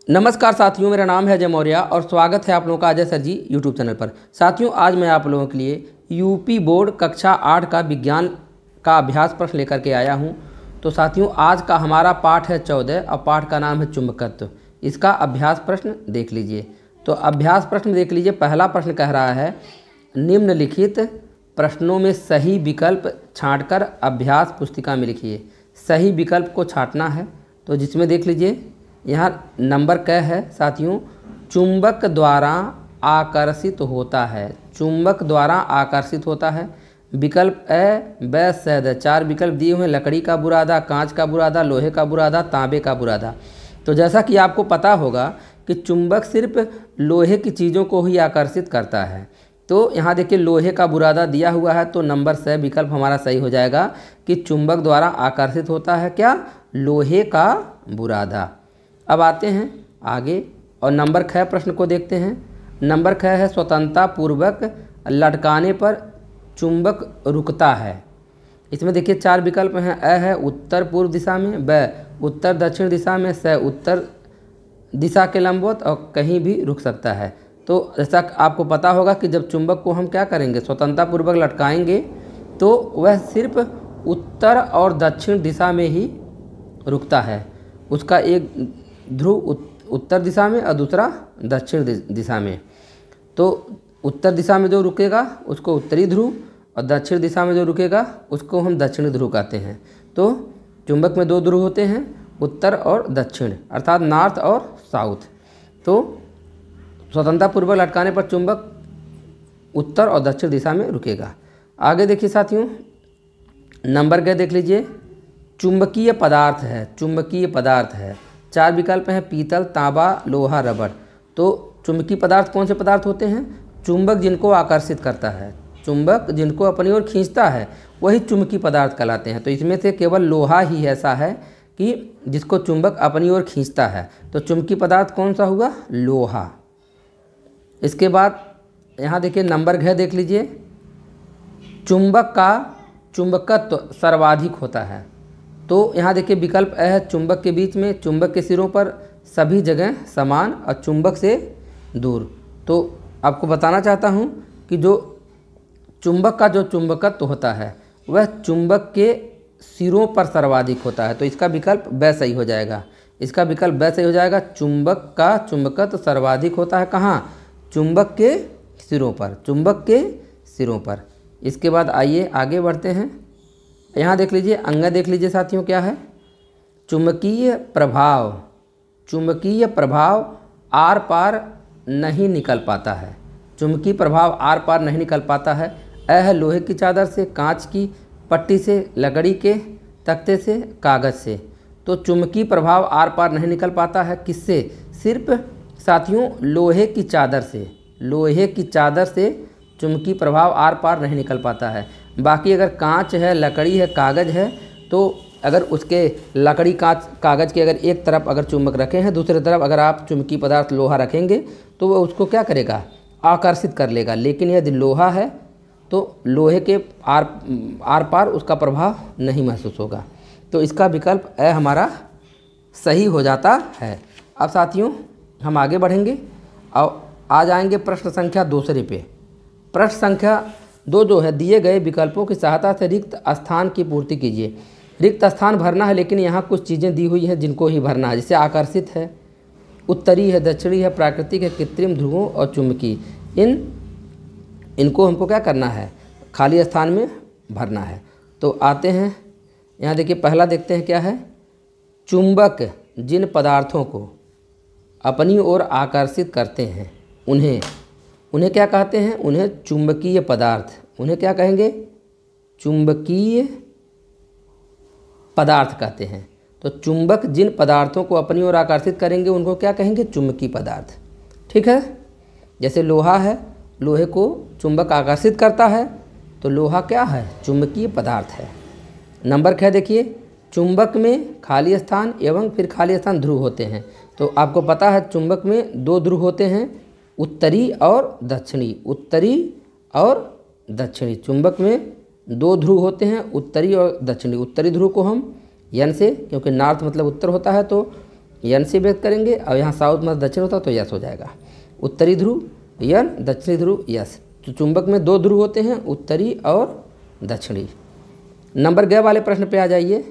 नमस्कार साथियों, मेरा नाम है अजय मौर्य और स्वागत है आप लोगों का अजय सर जी यूट्यूब चैनल पर। साथियों, आज मैं आप लोगों के लिए यूपी बोर्ड कक्षा 8 का विज्ञान का अभ्यास प्रश्न लेकर के आया हूं। तो साथियों, आज का हमारा पाठ है 14 और पाठ का नाम है चुंबकत्व। इसका अभ्यास प्रश्न देख लीजिए। तो अभ्यास प्रश्न देख लीजिए। पहला प्रश्न कह रहा है, निम्नलिखित प्रश्नों में सही विकल्प छाँटकर अभ्यास पुस्तिका में लिखिए। सही विकल्प को छाँटना है, तो जिसमें देख लीजिए यहाँ नंबर क्या है साथियों, चुंबक द्वारा आकर्षित होता है। चुंबक द्वारा आकर्षित होता है। विकल्प ए, ब, स, द। 4 विकल्प दिए हुए हैं। लकड़ी का बुरादा, कांच का बुरादा, लोहे का बुरादा, तांबे का बुरादा। तो जैसा कि आपको पता होगा कि चुंबक सिर्फ लोहे की चीज़ों को ही आकर्षित करता है। तो यहाँ देखिए लोहे का बुरादा दिया हुआ है, तो नंबर स विकल्प हमारा सही हो जाएगा कि चुंबक द्वारा आकर्षित होता है क्या, लोहे का बुरादा। अब आते हैं आगे और नंबर ख प्रश्न को देखते हैं। नंबर ख है, स्वतंत्रता पूर्वक लटकाने पर चुंबक रुकता है। इसमें देखिए 4 विकल्प हैं। अ है उत्तर पूर्व दिशा में, ब उत्तर दक्षिण दिशा में, स उत्तर दिशा के लंबवत और कहीं भी रुक सकता है। तो जैसा आपको पता होगा कि जब चुंबक को हम क्या करेंगे, स्वतंत्रता पूर्वक लटकाएंगे, तो वह सिर्फ उत्तर और दक्षिण दिशा में ही रुकता है। उसका एक ध्रुव उत्तर दिशा में और दूसरा दक्षिण दिशा में। तो उत्तर दिशा में जो रुकेगा उसको उत्तरी ध्रुव और दक्षिण दिशा में जो रुकेगा उसको हम दक्षिणी ध्रुव कहते हैं। तो चुंबक में 2 ध्रुव होते हैं, उत्तर और दक्षिण, अर्थात नॉर्थ और साउथ। तो स्वतंत्रता पूर्वक लटकाने पर चुंबक उत्तर और दक्षिण दिशा में रुकेगा। आगे देखिए साथियों, नंबर ग देख लीजिए। चुंबकीय पदार्थ है, चुंबकीय पदार्थ है। 4 विकल्प हैं, पीतल, तांबा, लोहा, रबड़। तो चुंबकीय पदार्थ कौन से पदार्थ होते हैं, चुंबक जिनको आकर्षित करता है, चुंबक जिनको अपनी ओर खींचता है, वही चुंबकीय पदार्थ कहलाते हैं। तो इसमें से केवल लोहा ही ऐसा है कि जिसको चुंबक अपनी ओर खींचता है। तो चुंबकीय पदार्थ कौन सा हुआ, लोहा। इसके बाद यहाँ देखिए नंबर घ देख लीजिए। चुंबक का चुंबकत्व सर्वाधिक होता है। तो यहाँ देखिए विकल्प अ है, चुंबक के बीच में, चुंबक के सिरों पर, सभी जगह समान और चुंबक से दूर। तो आपको बताना चाहता हूँ कि जो चुंबक का जो चुंबकत्व होता है वह चुंबक के सिरों पर सर्वाधिक होता है। तो इसका विकल्प ब सही हो जाएगा। इसका विकल्प ब सही हो जाएगा। चुंबक का चुंबकत्व सर्वाधिक होता है कहाँ, चुंबक के सिरों पर, चुंबक के सिरों पर। इसके बाद आइए आगे बढ़ते हैं। यहाँ देख लीजिए, अंग देख लीजिए साथियों, क्या है, चुंबकीय प्रभाव। चुंबकीय प्रभाव आर पार नहीं निकल पाता है। चुंबकीय प्रभाव आर पार नहीं निकल पाता है। अ है लोहे की चादर से, कांच की पट्टी से, लकड़ी के तख्ते से, कागज़ से। तो चुंबकीय प्रभाव आर पार नहीं निकल पाता है किससे, सिर्फ साथियों लोहे की चादर से। लोहे की चादर से चुंबकीय प्रभाव आर पार नहीं निकल पाता है। बाकी अगर कांच है, लकड़ी है, कागज़ है, तो अगर उसके लकड़ी, कांच, कागज़ के अगर एक तरफ अगर चुंबक रखे हैं, दूसरी तरफ अगर आप चुंबकीय पदार्थ लोहा रखेंगे तो वह उसको क्या करेगा, आकर्षित कर लेगा। लेकिन यदि लोहा है तो लोहे के आर पार उसका प्रभाव नहीं महसूस होगा। तो इसका विकल्प अ हमारा सही हो जाता है। अब साथियों हम आगे बढ़ेंगे और आ जाएंगे प्रश्न संख्या 2 पे। प्रश्न संख्या 2 जो है, दिए गए विकल्पों की सहायता से रिक्त स्थान की पूर्ति कीजिए। रिक्त स्थान भरना है, लेकिन यहाँ कुछ चीज़ें दी हुई हैं जिनको ही भरना है। जैसे आकर्षित है, उत्तरी है, दक्षिणी है, प्राकृतिक है, कृत्रिम ध्रुवों और चुंबकीय। इनको हमको क्या करना है, खाली स्थान में भरना है। तो आते हैं यहाँ देखिए, पहला देखते हैं क्या है, चुंबक जिन पदार्थों को अपनी ओर आकर्षित करते हैं उन्हें क्या कहते हैं, उन्हें चुंबकीय पदार्थ, उन्हें क्या कहेंगे, चुंबकीय पदार्थ कहते हैं। तो चुंबक जिन पदार्थों को अपनी ओर आकर्षित करेंगे उनको क्या कहेंगे, चुंबकीय पदार्थ। ठीक है, जैसे लोहा है, लोहे को चुंबक आकर्षित करता है, तो लोहा क्या है, चुंबकीय पदार्थ है। नंबर ख देखिए, चुंबक में खाली स्थान एवं फिर खाली स्थान ध्रुव होते हैं। तो आपको पता है चुंबक में 2 ध्रुव होते हैं, उत्तरी और दक्षिणी। उत्तरी और दक्षिणी, चुंबक में 2 ध्रुव होते हैं, उत्तरी और दक्षिणी। उत्तरी ध्रुव को हम यन से, क्योंकि नॉर्थ मतलब उत्तर होता है, तो यन से व्यक्त करेंगे और यहाँ साउथ में दक्षिण होता तो यस हो जाएगा। उत्तरी ध्रुव यन, दक्षिणी ध्रुव यस। तो चुंबक में 2 ध्रुव होते हैं, उत्तरी और दक्षिणी। नंबर ग वाले प्रश्न पे आ जाइए।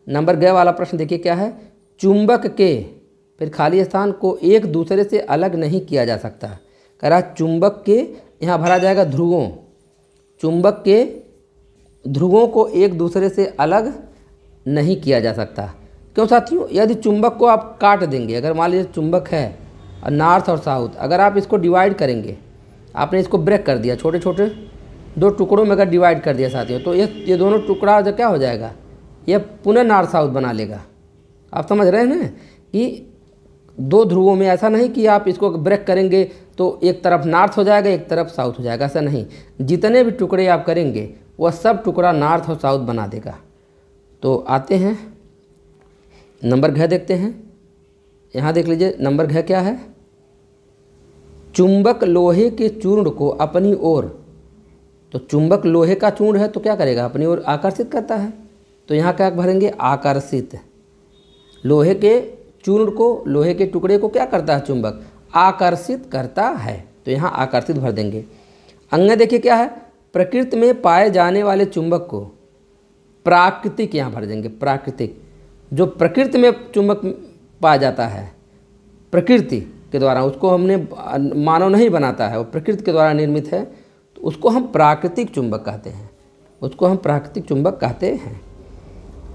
नंबर ग वाला प्रश्न देखिए क्या है। चुंबक के फिर खाली स्थान को एक दूसरे से अलग नहीं किया जा सकता। कह रहा चुंबक के, यहाँ भरा जाएगा ध्रुवों, चुंबक के ध्रुवों को एक दूसरे से अलग नहीं किया जा सकता। क्यों साथियों? यदि चुंबक को आप काट देंगे, अगर मान लीजिए चुंबक है और नॉर्थ और साउथ, अगर आप इसको डिवाइड करेंगे, आपने इसको ब्रेक कर दिया, छोटे छोटे 2 टुकड़ों में अगर डिवाइड कर दिया साथियों, तो ये दोनों टुकड़ा जो क्या हो जाएगा, ये पुनः नॉर्थ साउथ बना लेगा। आप समझ रहे हैं कि 2 ध्रुवों में ऐसा नहीं कि आप इसको ब्रेक करेंगे तो एक तरफ नॉर्थ हो जाएगा, एक तरफ साउथ हो जाएगा, ऐसा नहीं। जितने भी टुकड़े आप करेंगे वह सब टुकड़ा नॉर्थ और साउथ बना देगा। तो आते हैं नंबर घ देखते हैं। यहाँ देख लीजिए नंबर घ क्या है। चुंबक लोहे के चूर्ण को अपनी ओर, तो चुंबक लोहे का चूर्ण है तो क्या करेगा, अपनी ओर आकर्षित करता है। तो यहाँ क्या भरेंगे, आकर्षित। लोहे के चूर्ण को, लोहे के टुकड़े को क्या करता है चुंबक, आकर्षित करता है। तो यहाँ आकर्षित भर देंगे। अंग देखिए क्या है। प्रकृति में पाए जाने वाले चुंबक को प्राकृतिक यहाँ भर देंगे। प्राकृतिक, जो प्रकृति में चुंबक पाया जाता है प्रकृति के द्वारा, उसको हमने मानव नहीं बनाता है, वो प्रकृति के द्वारा निर्मित है, तो उसको हम प्राकृतिक चुंबक कहते हैं, उसको हम प्राकृतिक चुंबक कहते हैं।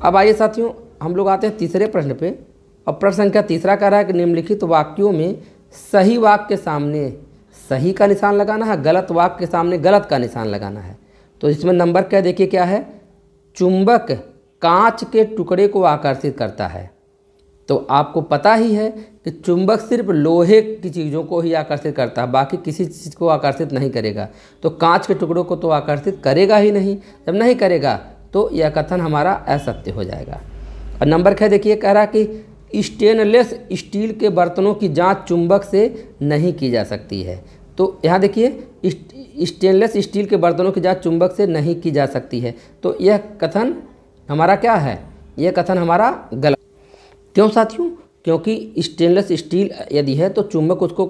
अब आइए साथियों हम लोग आते हैं तीसरे प्रश्न पे। अब प्रश्न संख्या तीसरा कह रहा है कि निम्नलिखित वाक्यों में सही वाक्य के सामने सही का निशान लगाना है, गलत वाक्य के सामने गलत का निशान लगाना है। तो इसमें नंबर क्या देखिए क्या है। चुंबक कांच के टुकड़े को आकर्षित करता है। तो आपको पता ही है कि चुंबक सिर्फ लोहे की चीज़ों को ही आकर्षित करता है, बाकी किसी चीज़ को आकर्षित नहीं करेगा। तो कांच के टुकड़ों को तो आकर्षित करेगा ही नहीं। जब नहीं करेगा तो यह कथन हमारा असत्य हो जाएगा। और नंबर क्या देखिए कह रहा कि स्टेनलेस स्टील के बर्तनों की जांच चुंबक से नहीं की जा सकती है। तो यहाँ देखिए स्टेनलेस स्टील के बर्तनों की जांच चुंबक से नहीं की जा सकती है। तो यह कथन हमारा क्या है, यह कथन हमारा गलत। क्यों साथियों? क्योंकि स्टेनलेस स्टील यदि है तो चुंबक उसको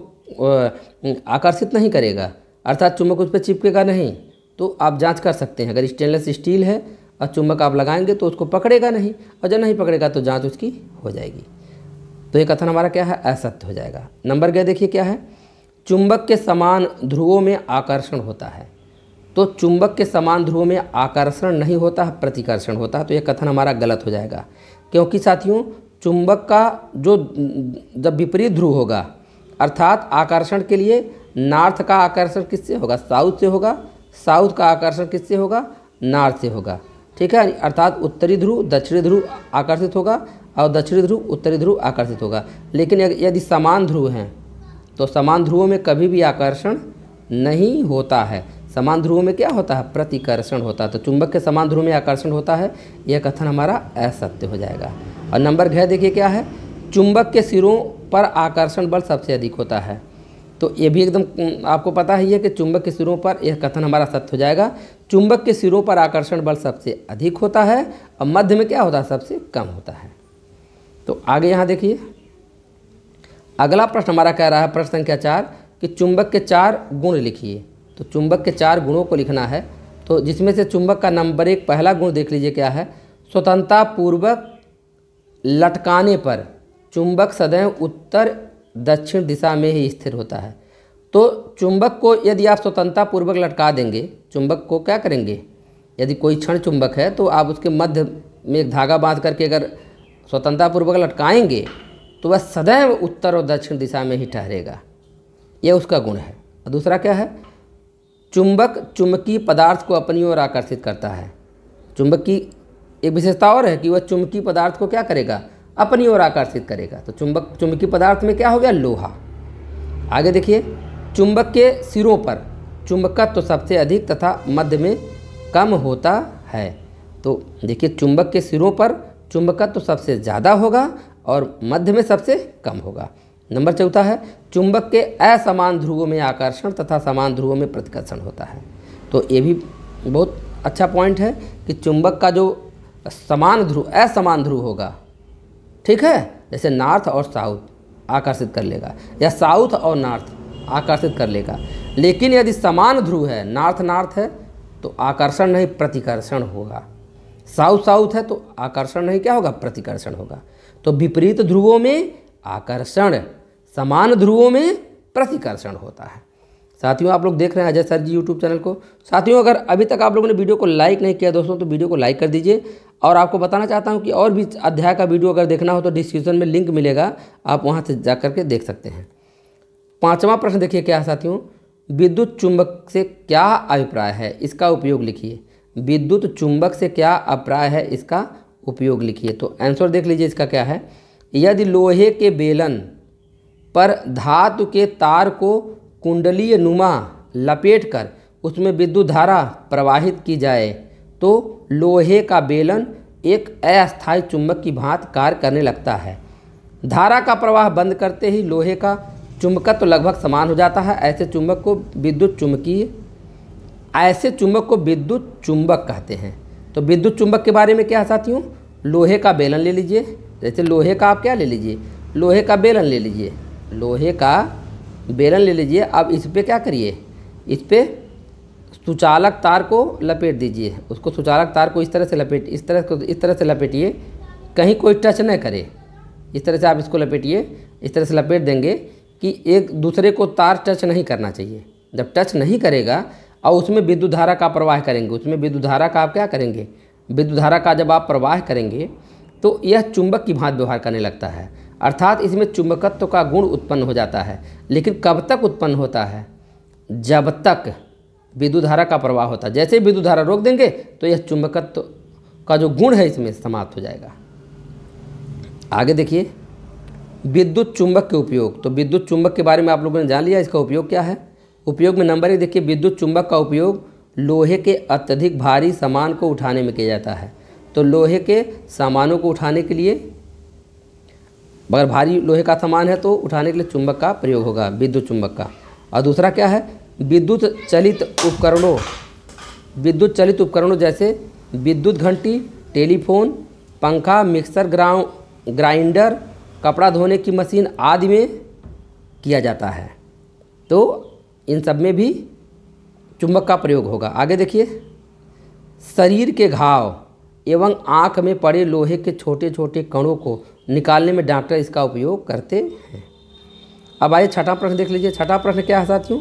आकर्षित नहीं करेगा, अर्थात चुंबक उस पर चिपकेगा नहीं। तो आप जांच कर सकते हैं, अगर स्टेनलेस स्टील है और चुंबक आप लगाएंगे तो उसको पकड़ेगा नहीं, और जब नहीं पकड़ेगा तो जांच उसकी हो जाएगी। तो ये कथन हमारा क्या है, असत्य हो जाएगा। नंबर क्या देखिए क्या है। चुंबक के समान ध्रुवों में आकर्षण होता है। तो चुंबक के समान ध्रुवों में आकर्षण नहीं होता है, प्रतिकर्षण होता है। तो यह कथन हमारा गलत हो जाएगा, क्योंकि साथियों चुंबक का जो जब विपरीत ध्रुव होगा, अर्थात आकर्षण के लिए नॉर्थ का आकर्षण किससे होगा, साउथ से होगा, साउथ का आकर्षण किससे होगा, नॉर्थ से होगा। ठीक है, अर्थात उत्तरी ध्रुव दक्षिणी ध्रुव आकर्षित होगा और दक्षिणी ध्रुव उत्तरी ध्रुव आकर्षित होगा। लेकिन यदि समान ध्रुव हैं तो समान ध्रुवों में कभी भी आकर्षण नहीं होता है। समान ध्रुवों में क्या होता है, प्रतिकर्षण होता है। तो चुंबक के समान ध्रुव में आकर्षण होता है, यह कथन हमारा असत्य हो जाएगा। और नंबर घ देखिए क्या है। चुंबक के सिरों पर आकर्षण बल सबसे अधिक होता है। तो ये भी एकदम आपको पता ही है कि चुंबक के सिरों पर, यह कथन हमारा सत्य हो जाएगा। चुंबक के सिरों पर आकर्षण बल सबसे अधिक होता है और मध्य में क्या होता है, सबसे कम होता है। तो आगे यहाँ देखिए अगला प्रश्न हमारा कह रहा है, प्रश्न संख्या 4 कि चुंबक के 4 गुण लिखिए। तो चुंबक के 4 गुणों को लिखना है। तो जिसमें से चुंबक का नंबर 1 पहला गुण देख लीजिए क्या है। स्वतंत्रता पूर्वक लटकाने पर चुंबक सदैव उत्तर दक्षिण दिशा में ही स्थिर होता है। तो चुंबक को यदि आप स्वतंत्रता पूर्वक लटका देंगे, चुंबक को क्या करेंगे, यदि कोई क्षण चुंबक है तो आप उसके मध्य में एक धागा बांध करके अगर स्वतंत्रता पूर्वक लटकाएंगे तो वह सदैव उत्तर और दक्षिण दिशा में ही ठहरेगा। यह उसका गुण है। और दूसरा क्या है, चुंबक चुंबकीय पदार्थ को अपनी ओर आकर्षित करता है। चुंबक की एक विशेषता और है कि वह चुंबकीय पदार्थ को क्या करेगा, अपनी ओर आकर्षित करेगा। तो चुंबकीय पदार्थ में क्या हो गया, लोहा। आगे देखिए चुंबक के सिरों पर चुंबकत्व तो सबसे अधिक तथा मध्य में कम होता है। तो देखिए चुंबक के सिरों पर चुंबकत्व तो सबसे ज़्यादा होगा और मध्य में सबसे कम होगा। नंबर 4 है चुंबक के असमान ध्रुवों में आकर्षण तथा समान ध्रुवों में प्रतिकर्षण होता है। तो ये भी बहुत अच्छा पॉइंट है कि चुंबक का जो असमान ध्रुव होगा, ठीक है, जैसे नॉर्थ और साउथ आकर्षित कर लेगा, या साउथ और नॉर्थ आकर्षित कर लेगा। लेकिन यदि समान ध्रुव है, नॉर्थ नॉर्थ है, तो आकर्षण नहीं प्रतिकर्षण होगा। साउथ साउथ है तो आकर्षण नहीं क्या होगा, प्रतिकर्षण होगा। तो विपरीत ध्रुवों में आकर्षण, समान ध्रुवों में प्रतिकर्षण होता है। साथियों, आप लोग देख रहे हैं अजय सर जी यूट्यूब चैनल को। साथियों, अगर अभी तक आप लोगों ने वीडियो को लाइक नहीं किया दोस्तों, तो वीडियो को लाइक कर दीजिए। और आपको बताना चाहता हूं कि और भी अध्याय का वीडियो अगर देखना हो तो डिस्क्रिप्शन में लिंक मिलेगा, आप वहां से जा करके देख सकते हैं। 5वां प्रश्न देखिए क्या है साथियों, विद्युत चुंबक से क्या अभिप्राय है, इसका उपयोग लिखिए। विद्युत चुंबक से क्या अभिप्राय है, इसका उपयोग लिखिए। तो आंसर देख लीजिए इसका क्या है। यदि लोहे के बेलन पर धातु के तार को कुंडलीय नुमा लपेटकर उसमें विद्युत धारा प्रवाहित की जाए तो लोहे का बेलन एक अस्थायी चुंबक की भांति कार्य करने लगता है। धारा का प्रवाह बंद करते ही लोहे का चुंबकत्व तो लगभग समान हो जाता है। ऐसे चुंबक को विद्युत चुंबक कहते हैं। तो विद्युत चुंबक के बारे में क्या है साथियों, लोहे का बेलन ले लीजिए। जैसे लोहे का आप क्या ले लीजिए, लोहे का बेलन ले लीजिए, लोहे का बेलन ले लीजिए। अब इस पर क्या करिए, इस पर सुचालक तार को लपेट दीजिए। उसको सुचालक तार को इस तरह से लपेटिए, कहीं कोई टच न करे। इस तरह से आप इसको लपेटिए, इस तरह से लपेट देंगे कि एक दूसरे को तार टच नहीं करना चाहिए। जब टच नहीं करेगा और उसमें विद्युत धारा का प्रवाह करेंगे, उसमें विद्युत धारा का आप क्या करेंगे, विद्युत धारा का जब आप प्रवाह करेंगे तो यह चुंबक की भांति व्यवहार करने लगता है। अर्थात इसमें चुंबकत्व का गुण उत्पन्न हो जाता है। लेकिन कब तक उत्पन्न होता है, जब तक विद्युत धारा का प्रवाह होता है। जैसे ही विद्युत धारा रोक देंगे तो यह चुंबकत्व का जो गुण है इसमें समाप्त हो जाएगा। आगे देखिए, विद्युत चुंबक के उपयोग। तो विद्युत चुंबक के बारे में आप लोगों ने जान लिया, इसका उपयोग क्या है। उपयोग में नंबर 1 देखिए, विद्युत चुंबक का उपयोग लोहे के अत्यधिक भारी सामान को उठाने में किया जाता है। तो लोहे के सामानों को उठाने के लिए, अगर भारी लोहे का सामान है तो उठाने के लिए चुंबक का प्रयोग होगा, विद्युत चुंबक का। और दूसरा क्या है, विद्युत चलित उपकरणों जैसे विद्युत घंटी, टेलीफोन, पंखा, मिक्सर ग्राइंडर, कपड़ा धोने की मशीन आदि में किया जाता है। तो इन सब में भी चुंबक का प्रयोग होगा। आगे देखिए, शरीर के घाव एवं आँख में पड़े लोहे के छोटे छोटे कणों को निकालने में डॉक्टर इसका उपयोग करते हैं। अब आइए 6वां प्रश्न देख लीजिए। 6वां प्रश्न क्या है साथियों,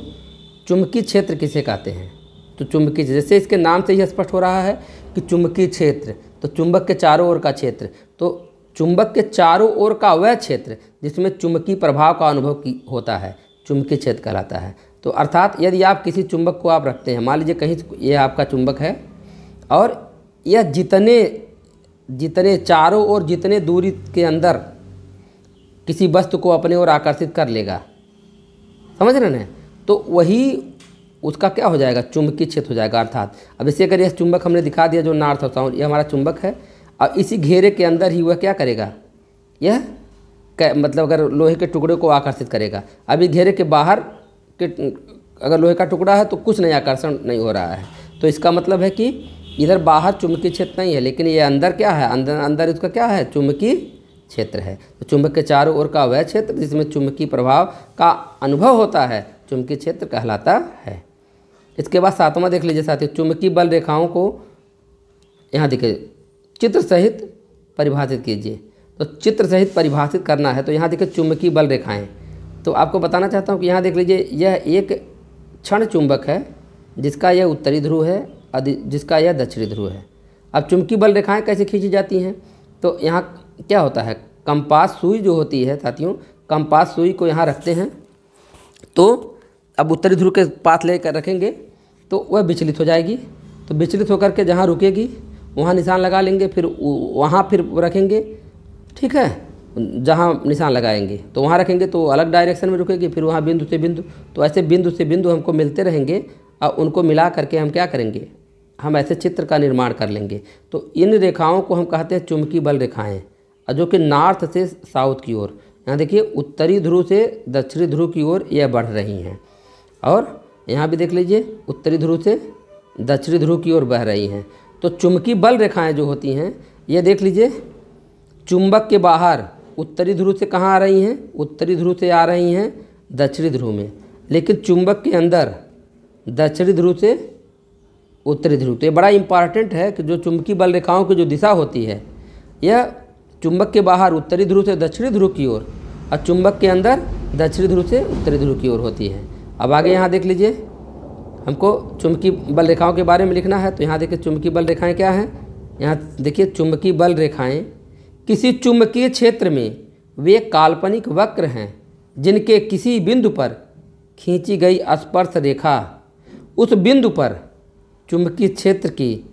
चुंबकीय क्षेत्र किसे कहते हैं। तो चुंबकीय, जैसे इसके नाम से ही स्पष्ट हो रहा है कि चुंबकीय क्षेत्र, तो चुंबक के चारों ओर का क्षेत्र। तो चुंबक के चारों ओर का वह क्षेत्र जिसमें चुंबकीय प्रभाव का अनुभव होता है, चुंबकीय क्षेत्र कहलाता है। तो अर्थात यदि आप किसी चुंबक को आप रखते हैं, मान लीजिए कहीं ये आपका चुंबक है और यह जितने चारों ओर जितने दूरी के अंदर किसी वस्तु को अपने ओर आकर्षित कर लेगा, समझ रहे हैं, तो वही उसका क्या हो जाएगा, चुंबकीय क्षेत्र हो जाएगा। अर्थात अब इसे अगर यह चुंबक हमने दिखा दिया जो नॉर्थ और साउथ, ये हमारा चुंबक है। अब इसी घेरे के अंदर ही वह क्या करेगा, यह मतलब अगर लोहे के टुकड़े को आकर्षित करेगा। अभी घेरे के बाहर के अगर लोहे का टुकड़ा है तो कुछ नहीं, आकर्षण नहीं हो रहा है। तो इसका मतलब है कि इधर बाहर चुंबकीय क्षेत्र नहीं है, लेकिन ये अंदर क्या है, अंदर इसका क्या है, चुंबकीय क्षेत्र है। तो चुंबक के चारों ओर का वह क्षेत्र जिसमें चुंबकीय प्रभाव का अनुभव होता है, चुंबकीय क्षेत्र कहलाता है। इसके बाद 7वां देख लीजिए साथियों, चुंबकीय बल रेखाओं को यहाँ देखिए चित्र सहित परिभाषित कीजिए। तो चित्र सहित परिभाषित करना है, तो यहाँ देखिए चुंबकीय बल रेखाएं। तो आपको बताना चाहता हूँ कि यहाँ देख लीजिए, यह एक क्षण चुंबक है जिसका यह उत्तरी ध्रुव है, जिसका यह दक्षिणी ध्रुव है। अब चुंबकीय बल रेखाएं कैसे खींची जाती हैं, तो यहाँ क्या होता है, कंपास सुई जो होती है साथियों, कंपास सुई को यहाँ रखते हैं। तो अब उत्तरी ध्रुव के पास लेकर रखेंगे तो वह विचलित हो जाएगी। तो विचलित होकर के जहाँ रुकेगी वहाँ निशान लगा लेंगे, फिर वहाँ फिर रखेंगे, ठीक है। जहाँ निशान लगाएंगे तो वहाँ रखेंगे तो अलग डायरेक्शन में रुकेगी, फिर वहाँ बिंदु से बिंदु। तो ऐसे बिंदु से बिंदु हमको मिलते रहेंगे और उनको मिला करके हम क्या करेंगे, हम ऐसे चित्र का निर्माण कर लेंगे। तो इन रेखाओं को हम कहते हैं चुंबकीय बल रेखाएं, जो कि नॉर्थ से साउथ की ओर, यहाँ देखिए उत्तरी ध्रुव से दक्षिणी ध्रुव की ओर यह बढ़ रही हैं। और यहाँ भी देख लीजिए उत्तरी ध्रुव से दक्षिणी ध्रुव की ओर बह रही हैं। तो चुंबकीय बल रेखाएं जो होती हैं, ये देख लीजिए चुंबक के बाहर उत्तरी ध्रुव से कहाँ आ रही हैं? उत्तरी ध्रुव से आ रही हैं दक्षिणी ध्रुव में, लेकिन चुंबक के अंदर दक्षिणी ध्रुव से उत्तरी ध्रुव। तो ये बड़ा इंपॉर्टेंट है कि जो चुंबकीय बल रेखाओं की जो दिशा होती है यह चुंबक के बाहर उत्तरी ध्रुव से दक्षिणी ध्रुव की ओर और चुंबक के अंदर दक्षिणी ध्रुव से उत्तरी ध्रुव की ओर होती है। अब आगे यहाँ देख लीजिए, हमको चुंबकीय बल रेखाओं के बारे में लिखना है। तो यहाँ देखिए चुंबकीय बल रेखाएं क्या हैं। यहाँ देखिए चुंबकीय बल रेखाएं किसी चुंबकीय क्षेत्र में वे काल्पनिक वक्र हैं जिनके किसी बिंदु पर खींची गई स्पर्श रेखा उस बिंदु पर चुंबकीय क्षेत्र की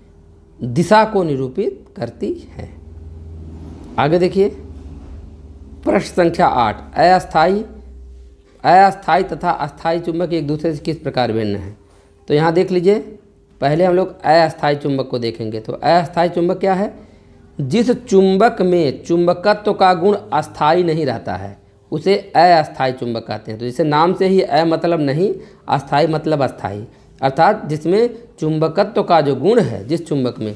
दिशा को निरूपित करती है। आगे देखिए प्रश्न संख्या 8, अस्थायी तथा अस्थायी चुंबक एक दूसरे से किस प्रकार भिन्न हैं? तो यहाँ देख लीजिए, पहले हम लोग अस्थायी चुंबक को देखेंगे। तो अस्थायी चुंबक क्या है? जिस चुंबक में चुंबकत्व का गुण अस्थायी नहीं रहता है उसे अस्थायी चुंबक कहते हैं। तो जैसे नाम से ही मतलब नहीं, अस्थायी मतलब अस्थायी, अर्थात जिसमें चुंबकत्व का जो गुण है, जिस चुंबक में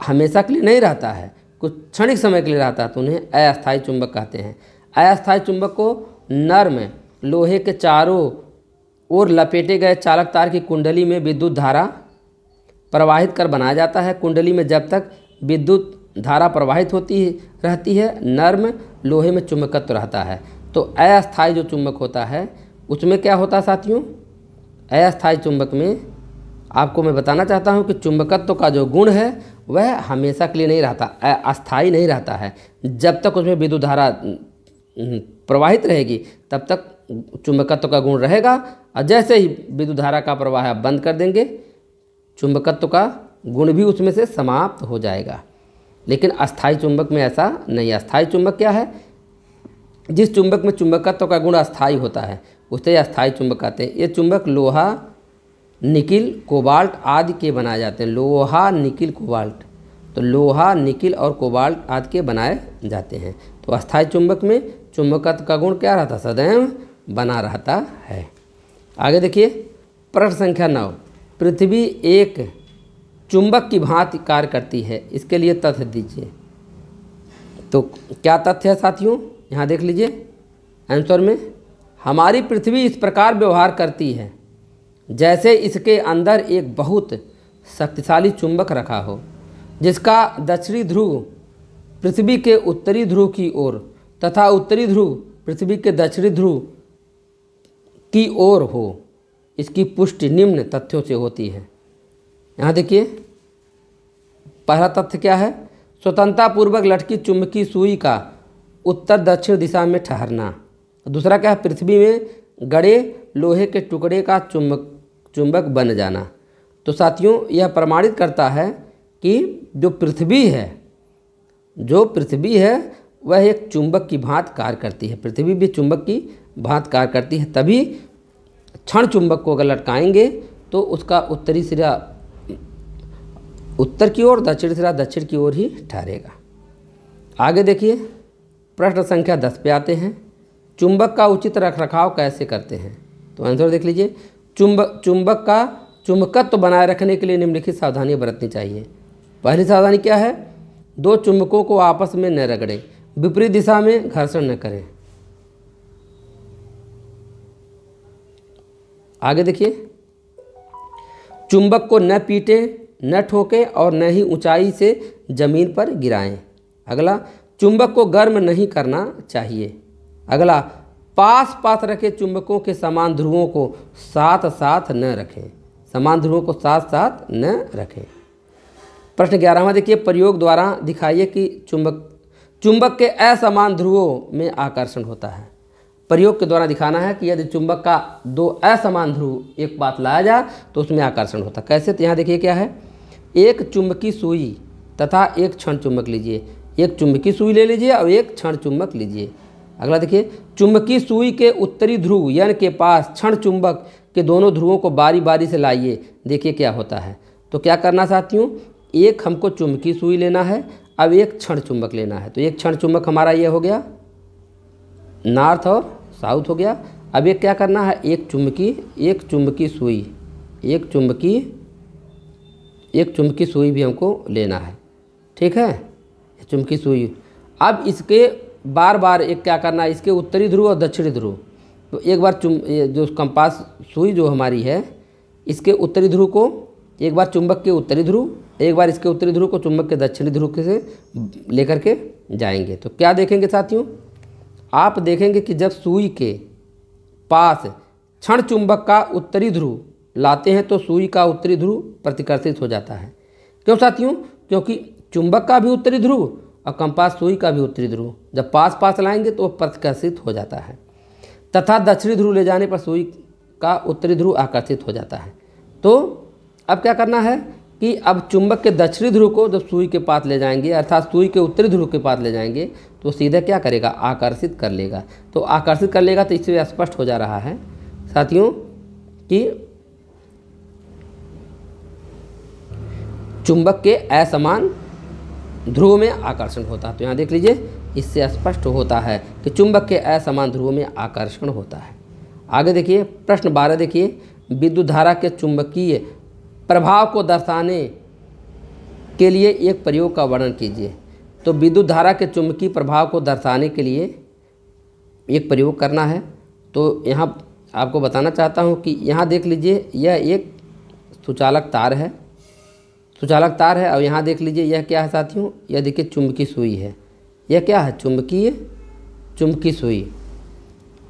हमेशा के लिए नहीं रहता है, कुछ क्षणिक समय के लिए रहता है, तो उन्हें अस्थायी चुंबक कहते हैं। अस्थायी चुंबक को नर्म लोहे के चारों ओर लपेटे गए चालक तार की कुंडली में विद्युत धारा प्रवाहित कर बनाया जाता है। कुंडली में जब तक विद्युत धारा प्रवाहित होती रहती है नर्म लोहे में चुंबकत्व रहता है। तो अस्थायी जो चुंबक होता है उसमें क्या होता है साथियों? अस्थायी चुंबक में आपको मैं बताना चाहता हूं कि चुंबकत्व का जो गुण है वह हमेशा के लिए नहीं रहता, अस्थायी नहीं रहता है। जब तक उसमें विद्युत धारा प्रवाहित रहेगी तब तक चुंबकत्व का गुण रहेगा, और जैसे ही विद्युत धारा का प्रवाह आप बंद कर देंगे चुंबकत्व का गुण भी उसमें से समाप्त हो जाएगा। लेकिन अस्थायी चुंबक में ऐसा नहीं। अस्थायी चुंबक क्या है? जिस चुंबक में चुंबकत्व का गुण अस्थायी होता है उसे अस्थायी चुंबक कहते हैं। ये चुंबक लोहा, निकिल, कोबाल्ट आदि के बनाए जाते हैं। लोहा, निकिल, कोबाल्ट, तो लोहा, निकिल और कोबाल्ट आदि के बनाए जाते हैं। तो अस्थायी चुंबक में चुंबकत्व का गुण क्या रहता? सदैव बना रहता है। आगे देखिए प्रश्न संख्या 9, पृथ्वी एक चुंबक की भांति कार्य करती है, इसके लिए तथ्य दीजिए। तो क्या तथ्य है साथियों? यहाँ देख लीजिए आंसर में, हमारी पृथ्वी इस प्रकार व्यवहार करती है जैसे इसके अंदर एक बहुत शक्तिशाली चुंबक रखा हो जिसका दक्षिणी ध्रुव पृथ्वी के उत्तरी ध्रुव की ओर तथा उत्तरी ध्रुव पृथ्वी के दक्षिणी ध्रुव की ओर हो। इसकी पुष्टि निम्न तथ्यों से होती है। यहाँ देखिए पहला तथ्य क्या है? स्वतंत्रतापूर्वक लटकी चुंबकीय सुई का उत्तर दक्षिण दिशा में ठहरना। दूसरा क्या है? पृथ्वी में गड़े लोहे के टुकड़े का चुंबक बन जाना। तो साथियों यह प्रमाणित करता है कि जो पृथ्वी है वह एक चुंबक की भांति कार्य करती है। पृथ्वी भी चुंबक की भांति कार्य करती है, तभी क्षण चुंबक को अगर लटकाएंगे तो उसका उत्तरी सिरा उत्तर की ओर, दक्षिण सिरा दक्षिण की ओर ही ठहरेगा। आगे देखिए प्रश्न संख्या 10 पे आते हैं, चुंबक का उचित रखरखाव कैसे करते हैं? तो आंसर देख लीजिए, चुंबक का चुंबकत्व बनाए रखने के लिए निम्नलिखित सावधानियां बरतनी चाहिए। पहली सावधानी क्या है? दो चुंबकों को आपस में न रगड़ें, विपरीत दिशा में घर्षण न करें। आगे देखिए, चुंबक को न पीटें, न ठोकें और न ही ऊंचाई से जमीन पर गिराएं। अगला, चुंबक को गर्म नहीं करना चाहिए। अगला, पास पास रखे चुंबकों के समान ध्रुवों को साथ साथ न रखें। समान ध्रुवों को साथ साथ न रखें। प्रश्न 11वां देखिए, प्रयोग द्वारा दिखाइए कि चुंबक के असमान ध्रुवों में आकर्षण होता है। प्रयोग के द्वारा दिखाना है कि यदि चुंबक का दो असमान ध्रुव एक बात लाया जाए तो उसमें आकर्षण होता है। कैसे? तो यहाँ देखिए क्या है, एक चुंबकीय सुई तथा एक क्षण चुंबक लीजिए। एक चुंबकीय सुई ले लीजिए और एक क्षण चुंबक लीजिए। अगला देखिए, चुंबकीय सुई के उत्तरी ध्रुव यानी के पास क्षण चुंबक के दोनों ध्रुवों को बारी बारी से लाइए, देखिए क्या होता है। तो क्या करना साथियों, एक हमको चुंबकीय सुई लेना है, अब एक क्षण चुंबक लेना है। तो एक क्षण चुंबक हमारा ये हो गया, नॉर्थ और साउथ हो गया। अब एक क्या करना है, एक चुंबकीय सुई भी हमको लेना है। ठीक है, चुंबकीय सुई। अब इसके बार बार एक क्या करना है, इसके उत्तरी ध्रुव और दक्षिणी ध्रुव, तो एक बार जो कंपास सुई जो हमारी है इसके उत्तरी ध्रुव को एक बार चुंबक के उत्तरी ध्रुव, एक बार इसके उत्तरी ध्रुव को चुंबक के दक्षिणी ध्रुव से लेकर के जाएंगे। तो क्या देखेंगे साथियों, आप देखेंगे कि जब सुई के पास क्षण चुंबक का उत्तरी ध्रुव लाते हैं तो सुई का उत्तरी ध्रुव प्रतिकर्षित हो जाता है। क्यों साथियों, क्योंकि चुंबक का भी उत्तरी ध्रुव और कंपास सुई का भी उत्तरी ध्रुव जब पास पास लाएंगे तो प्रतिकर्षित हो जाता है, तथा दक्षिणी ध्रुव ले जाने पर सुई का उत्तरी ध्रुव आकर्षित हो जाता है। तो अब क्या करना है कि अब चुंबक के दक्षिणी ध्रुव को जब सुई के पास ले जाएंगे अर्थात सुई के उत्तरी ध्रुव के पास ले जाएंगे तो सीधे क्या करेगा, आकर्षित कर लेगा। तो आकर्षित कर लेगा तो इससे स्पष्ट हो जा रहा है साथियों कि चुंबक के असमान ध्रुव में आकर्षण होता है। तो यहाँ देख लीजिए, इससे स्पष्ट होता है कि चुंबक के असमान ध्रुव में आकर्षण होता है। आगे देखिए प्रश्न 12 देखिए, विद्युत धारा के चुंबकीय प्रभाव को दर्शाने के लिए एक प्रयोग का वर्णन कीजिए। तो विद्युत धारा के चुंबकीय प्रभाव को दर्शाने के लिए एक प्रयोग करना है। तो यहाँ आपको बताना चाहता हूँ कि यहाँ देख लीजिए, यह एक सुचालक तार है, सुचालक तार है, और यहाँ देख लीजिए यह क्या है साथियों, यह देखिए चुंबकीय सुई है। यह क्या है, चुंबकीय सुई।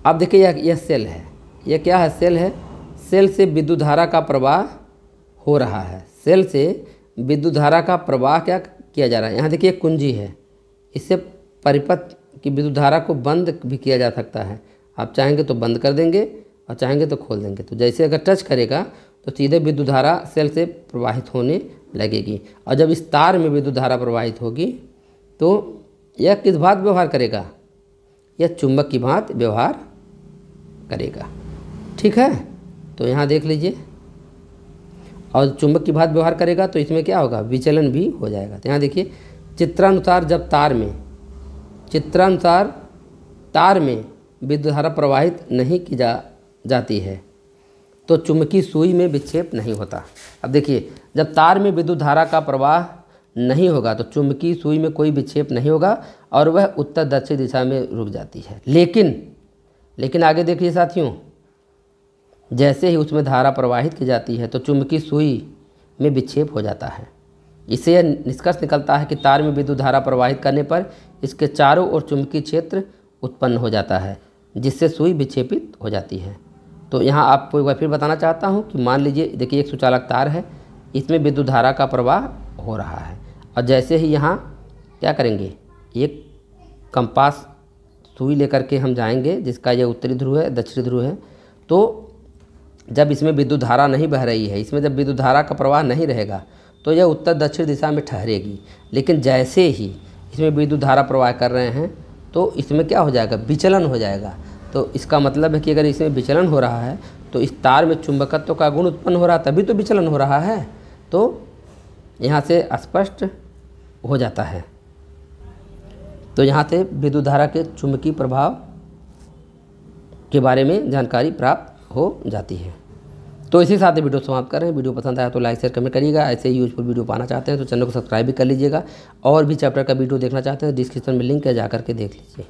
अब देखिए यह सेल है, यह क्या है, सेल है। सेल से विद्युत धारा का प्रवाह हो रहा है, सेल से विद्युत धारा का प्रवाह क्या किया जा रहा है। यहाँ देखिए कुंजी है, इससे परिपथ की विद्युत धारा को बंद भी किया जा सकता है। आप चाहेंगे तो बंद कर देंगे और चाहेंगे तो खोल देंगे। तो जैसे अगर टच करेगा तो सीधे विद्युत धारा सेल से प्रवाहित होने लगेगी, और जब इस तार में विद्युत धारा प्रवाहित होगी तो यह किस भांति व्यवहार करेगा, यह चुंबक की भांति व्यवहार करेगा। ठीक है, तो यहाँ देख लीजिए, और चुंबक की भांति व्यवहार करेगा तो इसमें क्या होगा, विचलन भी हो जाएगा। तो यहाँ देखिए चित्रानुसार जब तार में विद्युत धारा प्रवाहित नहीं की जाती है तो चुंबकीय सुई में विक्षेप नहीं होता। अब देखिए जब तार में विद्युत धारा का प्रवाह नहीं होगा तो चुंबकीय सुई में कोई विक्षेप नहीं होगा और वह उत्तर दक्षिण दिशा में रुक जाती है। लेकिन आगे देखिए साथियों, जैसे ही उसमें धारा प्रवाहित की जाती है तो चुंबकीय सुई में विक्षेप हो जाता है। इससे यह निष्कर्ष निकलता है कि तार में विद्युत धारा प्रवाहित करने पर इसके चारों ओर चुंबकीय क्षेत्र उत्पन्न हो जाता है, जिससे सुई विक्षेपित हो जाती है। तो यहाँ आपको एक बार फिर बताना चाहता हूँ कि मान लीजिए देखिए एक सुचालक तार है, इसमें विद्युत धारा का प्रवाह हो रहा है, और जैसे ही यहाँ क्या करेंगे, एक कंपास सुई लेकर के हम जाएंगे जिसका यह उत्तरी ध्रुव है, दक्षिणी ध्रुव है। तो जब इसमें विद्युत धारा नहीं बह रही है, इसमें जब विद्युत धारा का प्रवाह नहीं रहेगा तो यह उत्तर दक्षिण दिशा में ठहरेगी। लेकिन जैसे ही इसमें विद्युत धारा प्रवाह कर रहे हैं तो इसमें क्या हो जाएगा, विचलन हो जाएगा। तो इसका मतलब है कि अगर इसमें विचलन हो रहा है तो इस तार में चुंबकत्व का गुण उत्पन्न हो रहा है, तभी तो विचलन हो रहा है। तो यहाँ से स्पष्ट हो जाता है। तो यहाँ से विद्युत धारा के चुंबकीय प्रभाव के बारे में जानकारी प्राप्त हो जाती है। तो इसी साथ वीडियो समाप्त कर रहे हैं। वीडियो पसंद आया तो लाइक शेयर कमेंट करिएगा। ऐसे ही यूजफुल वीडियो पाना चाहते हैं तो चैनल को सब्सक्राइब भी कर लीजिएगा, और भी चैप्टर का वीडियो देखना चाहते हैं डिस्क्रिप्शन में लिंक है, जा करके देख लीजिए।